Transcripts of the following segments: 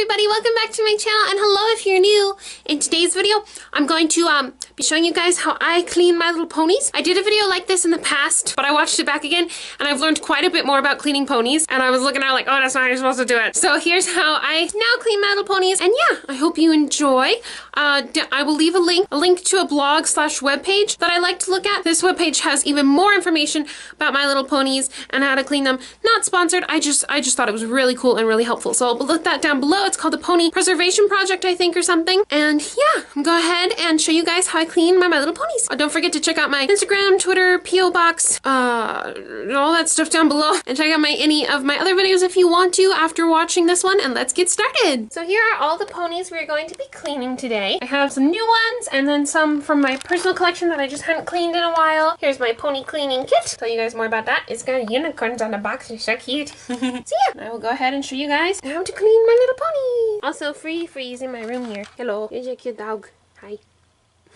everybody, welcome back to my channel, and hello if you're new. In today's video, I'm going to be showing you guys how I clean my little ponies. I did a video like this in the past, but I watched it back again, and I've learned quite a bit more about cleaning ponies, and I was looking at it like, oh, that's not how you're supposed to do it. So here's how I now clean my little ponies, and yeah, I hope you enjoy. I will leave a link to a blog slash webpage that I like to look at. This webpage has even more information about my little ponies and how to clean them. Not sponsored, I just thought it was really cool and really helpful. So I'll look that down below. It's called the Pony Preservation Project, I think, or something. And yeah, go ahead and show you guys how I clean my little ponies. Don't forget to check out my Instagram, Twitter, PO box, all that stuff down below. And check out any of my other videos if you want to after watching this one. And let's get started. So here are all the ponies we're going to be cleaning today. I have some new ones and then some from my personal collection that I just hadn't cleaned in a while. Here's my pony cleaning kit. Tell you guys more about that. It's got unicorns on the box. It's so cute. So yeah, I will go ahead and show you guys how to clean my little pony. Also free for using my room here. Hello, here's your cute dog. Hi.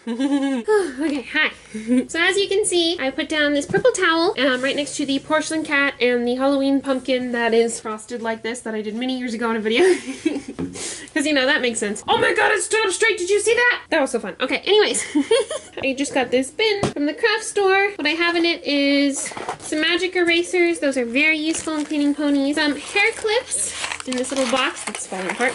Okay, hi. So as you can see, I put down this purple towel right next to the porcelain cat and the Halloween pumpkin that is frosted like this that I did many years ago in a video. Because, you know, that makes sense. Oh my god, it stood up straight! Did you see that? That was so fun. Okay, anyways. I just got this bin from the craft store. What I have in it is some magic erasers. Those are very useful in cleaning ponies. Some hair clips in this little box that's falling apart.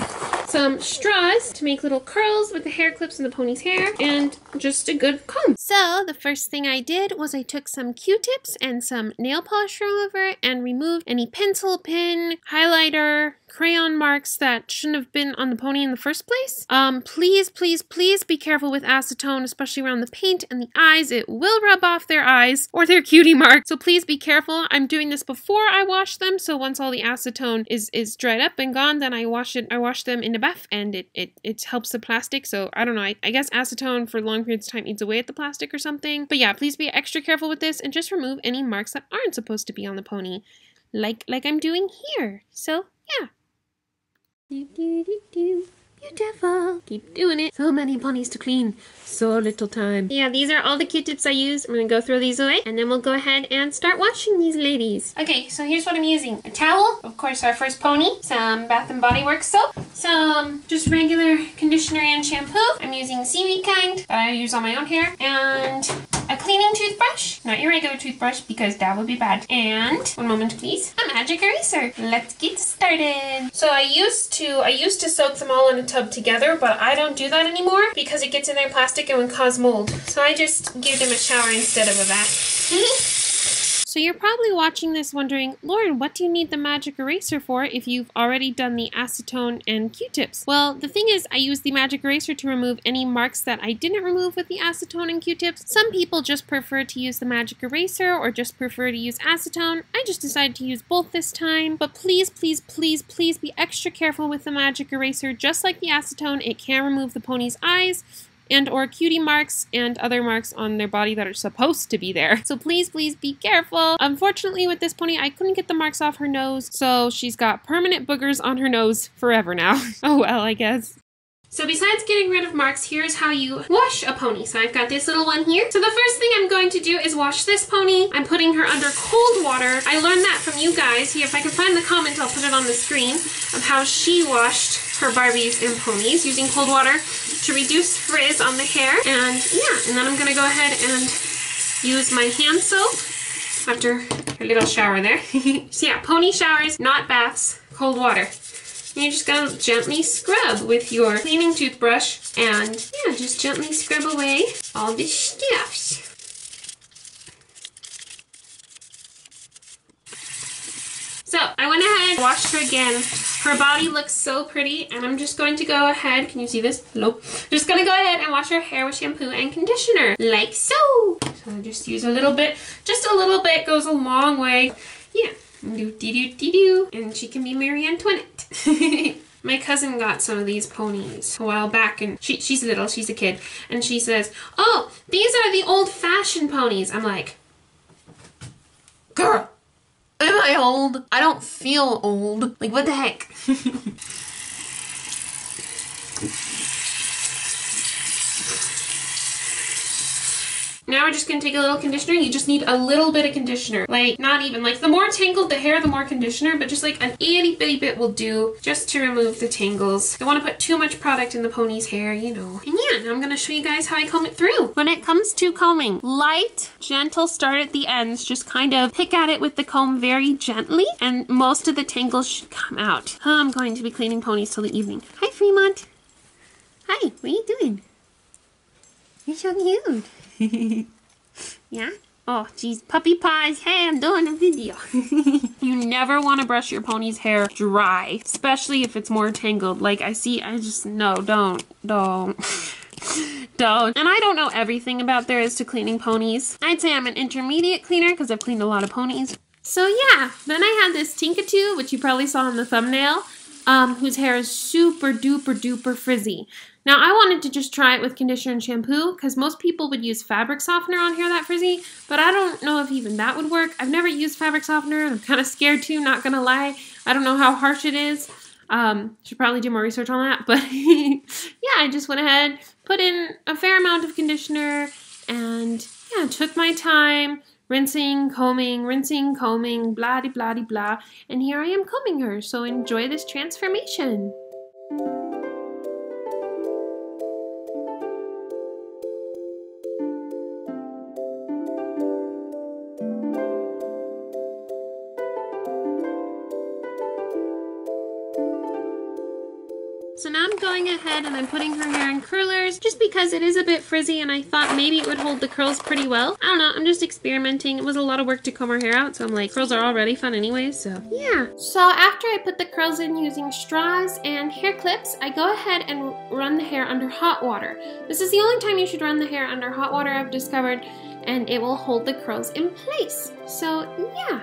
Some straws to make little curls with the hair clips in the pony's hair. And just a good comb. So the first thing I did was I took some Q-tips and some nail polish remover and removed any pencil, pen, highlighter, crayon marks that shouldn't have been on the pony in the first place. Please, please, please be careful with acetone, especially around the paint and the eyes. It will rub off their eyes or their cutie mark. So please be careful. I'm doing this before I wash them. So once all the acetone is dried up and gone, then I wash them in the bath, and it helps the plastic. So I don't know. I guess acetone for long periods of time eats away at the plastic or something. But yeah, please be extra careful with this and just remove any marks that aren't supposed to be on the pony, like I'm doing here. So yeah. Beautiful. Keep doing it. So many ponies to clean. So little time. Yeah, these are all the Q-tips I use. I'm going to go throw these away, and then we'll go ahead and start washing these ladies. Okay, so here's what I'm using. A towel, of course, our first pony. Some Bath & Body Works soap. Some just regular conditioner and shampoo. I'm using seaweed kind that I use on my own hair. And a cleaning toothbrush. Not your regular toothbrush, because that would be bad. And, one moment please, a magic eraser. Let's get started. So I used to soak them all in a tub together, but I don't do that anymore because it gets in their plastic and would cause mold. So I just give them a shower instead of a bath. So you're probably watching this wondering, Lauren, what do you need the magic eraser for if you've already done the acetone and Q-tips? Well, the thing is, I use the magic eraser to remove any marks that I didn't remove with the acetone and Q-tips. Some people just prefer to use the magic eraser or just prefer to use acetone. I just decided to use both this time. But please, please, please, please be extra careful with the magic eraser. Just like the acetone, it can remove the pony's eyes and or cutie marks and other marks on their body that are supposed to be there. So please, please be careful. Unfortunately with this pony, I couldn't get the marks off her nose, so she's got permanent boogers on her nose forever now. Oh well, I guess. So besides getting rid of marks, here's how you wash a pony. So I've got this little one here. So the first thing I'm going to do is wash this pony. I'm putting her under cold water. I learned that from you guys. Here, if I can find the comment, I'll put it on the screen of how she washed her Barbies and ponies using cold water to reduce frizz on the hair. And yeah, and then I'm gonna go ahead and use my hand soap after her little shower there. So yeah, pony showers, not baths, cold water. And you're just gonna gently scrub with your cleaning toothbrush, and yeah, just gently scrub away all the stuffs. So I went ahead and washed her again. Her body looks so pretty, and I'm just going to go ahead, can you see this? Hello? Just gonna go ahead and wash her hair with shampoo and conditioner, like so. So I just use a little bit, just a little bit goes a long way. Yeah. Do-dee-doo-dee-doo. And she can be Marie Antoinette. My cousin got some of these ponies a while back, and she's little, she's a kid, and she says, oh, these are the old-fashioned ponies. I'm like, girl, am I old? I don't feel old. Like, what the heck? Now we're just gonna take a little conditioner. You just need a little bit of conditioner. Like, not even, like the more tangled the hair, the more conditioner, but just like an itty bitty bit will do just to remove the tangles. Don't want to put too much product in the pony's hair, you know. And yeah, now I'm gonna show you guys how I comb it through. When it comes to combing, light, gentle start at the ends. Just kind of pick at it with the comb very gently, and most of the tangles should come out. I'm going to be cleaning ponies till the evening. Hi, Fremont. Hi, what are you doing? You're so cute. Yeah? Oh, geez, puppy pies. Hey, I'm doing a video. You never want to brush your pony's hair dry, especially if it's more tangled. Like no, don't. Don't. And I don't know everything about there is to cleaning ponies. I'd say I'm an intermediate cleaner because I've cleaned a lot of ponies. So yeah, then I had this Tinkatoo, which you probably saw in the thumbnail, whose hair is super duper duper frizzy. Now I wanted to just try it with conditioner and shampoo because most people would use fabric softener on hair that frizzy, but I don't know if even that would work. I've never used fabric softener and I'm kind of scared too, not gonna lie. I don't know how harsh it is. Should probably do more research on that, but yeah, I just went ahead, put in a fair amount of conditioner, and yeah, took my time, rinsing, combing, blah de blah de blah, and here I am combing her, so enjoy this transformation. So now I'm going ahead and I'm putting her hair in curlers just because it is a bit frizzy and I thought maybe it would hold the curls pretty well. I don't know, I'm just experimenting. It was a lot of work to comb her hair out, so I'm like, curls are already fun anyway, so yeah. So after I put the curls in using straws and hair clips, I go ahead and run the hair under hot water. This is the only time you should run the hair under hot water, I've discovered, and it will hold the curls in place. So yeah.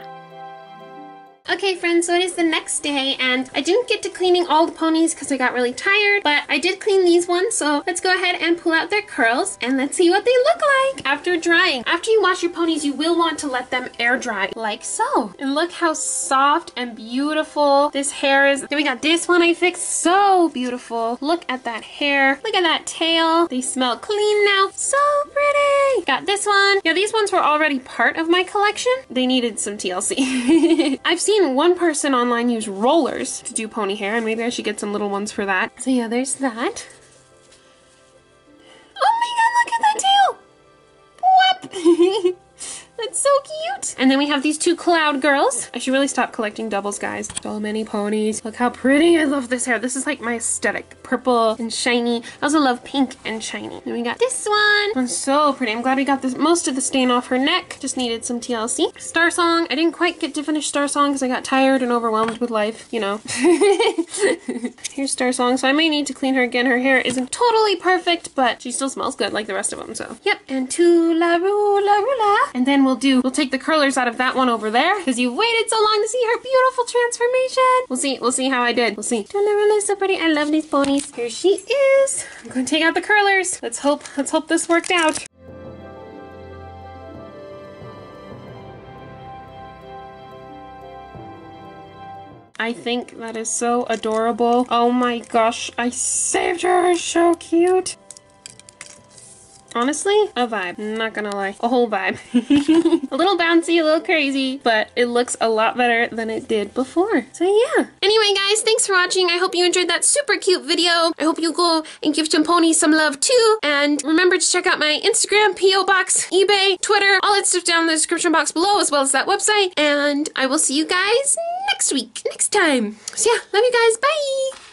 Okay friends, so it is the next day and I didn't get to cleaning all the ponies because I got really tired, but I did clean these ones, so let's go ahead and pull out their curls and let's see what they look like after drying. After you wash your ponies, you will want to let them air dry, like so. And look how soft and beautiful this hair is. Then we got this one I fixed, so beautiful. Look at that hair, look at that tail. They smell clean now, so pretty. Got this one. Yeah, these ones were already part of my collection. They needed some TLC. I've seen one person online use rollers to do pony hair, and maybe I should get some little ones for that. So yeah, there's that. Oh my god, look at that tail! Whoop! That's so cute! And then we have these two cloud girls. I should really stop collecting doubles, guys. So many ponies. Look how pretty. I love this hair. This is like my aesthetic. Purple and shiny. I also love pink and shiny. Then we got this one. One's so pretty. I'm glad we got this most of the stain off her neck. Just needed some TLC. Star Song. I didn't quite get to finish Star Song because I got tired and overwhelmed with life, you know. Here's Star Song. So I may need to clean her again. Her hair isn't totally perfect, but she still smells good like the rest of them, so. Yep. And Tula-Rula-Rula. And then we'll take the curlers out of that one over there because you waited so long to see her beautiful transformation. We'll see how I did. We'll see. Tula-Rula is so pretty. I love these ponies. Here she is. I'm going to take out the curlers. Let's hope this worked out. I think that is so adorable. Oh my gosh, I saved her. So cute. Honestly, a vibe. Not gonna lie. A whole vibe. A little bouncy, a little crazy, but it looks a lot better than it did before. So yeah. Anyway guys, thanks for watching. I hope you enjoyed that super cute video. I hope you go and give some ponies some love too. And remember to check out my Instagram, PO Box, eBay, Twitter, all that stuff down in the description box below, as well as that website. And I will see you guys next week, next time. So yeah, love you guys. Bye!